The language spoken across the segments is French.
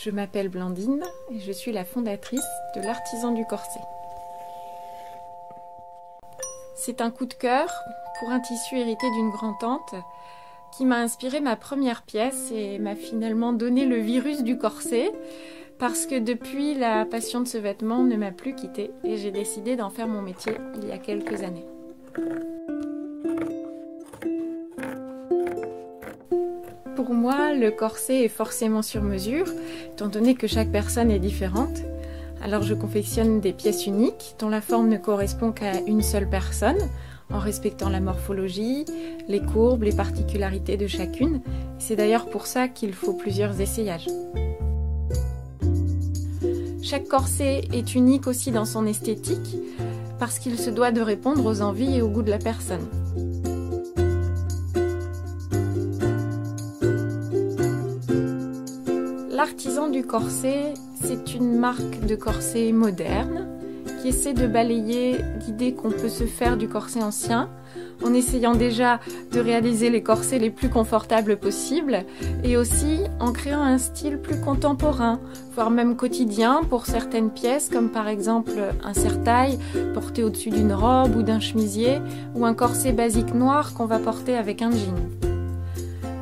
Je m'appelle Blandine et je suis la fondatrice de l'Artisan du Corset. C'est un coup de cœur pour un tissu hérité d'une grand-tante qui m'a inspiré ma première pièce et m'a finalement donné le virus du corset parce que depuis, la passion de ce vêtement ne m'a plus quittée et j'ai décidé d'en faire mon métier il y a quelques années. Pour moi, le corset est forcément sur mesure, étant donné que chaque personne est différente. Alors je confectionne des pièces uniques, dont la forme ne correspond qu'à une seule personne, en respectant la morphologie, les courbes, les particularités de chacune. C'est d'ailleurs pour ça qu'il faut plusieurs essayages. Chaque corset est unique aussi dans son esthétique, parce qu'il se doit de répondre aux envies et au goût de la personne. L'Artisan du Corset, c'est une marque de corset moderne qui essaie de balayer l'idée qu'on peut se faire du corset ancien en essayant déjà de réaliser les corsets les plus confortables possibles et aussi en créant un style plus contemporain, voire même quotidien pour certaines pièces comme par exemple un serre-taille porté au-dessus d'une robe ou d'un chemisier ou un corset basique noir qu'on va porter avec un jean.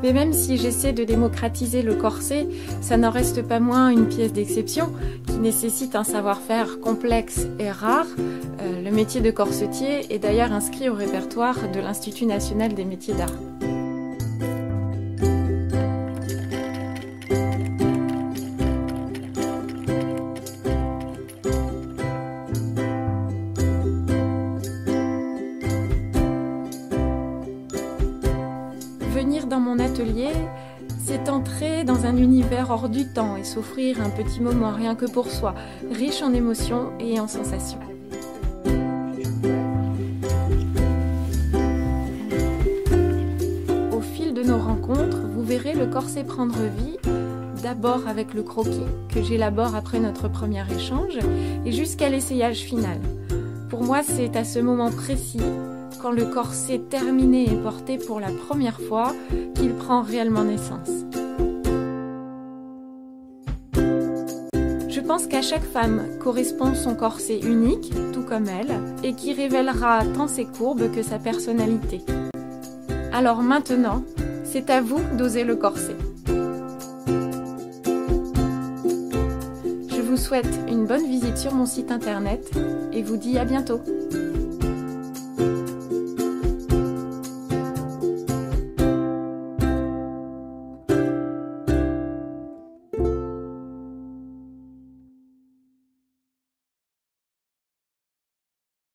Mais même si j'essaie de démocratiser le corset, ça n'en reste pas moins une pièce d'exception qui nécessite un savoir-faire complexe et rare. Le métier de corsetier est d'ailleurs inscrit au répertoire de l'Institut national des métiers d'art. Venir dans mon atelier, c'est entrer dans un univers hors du temps et s'offrir un petit moment rien que pour soi, riche en émotions et en sensations. Au fil de nos rencontres, vous verrez le corset prendre vie, d'abord avec le croquis que j'élabore après notre premier échange et jusqu'à l'essayage final. Pour moi, c'est à ce moment précis, quand le corset terminé est porté pour la première fois, qu'il prend réellement naissance. Je pense qu'à chaque femme correspond son corset unique, tout comme elle, et qui révélera tant ses courbes que sa personnalité. Alors maintenant, c'est à vous d'oser le corset. Je vous souhaite une bonne visite sur mon site internet et vous dis à bientôt.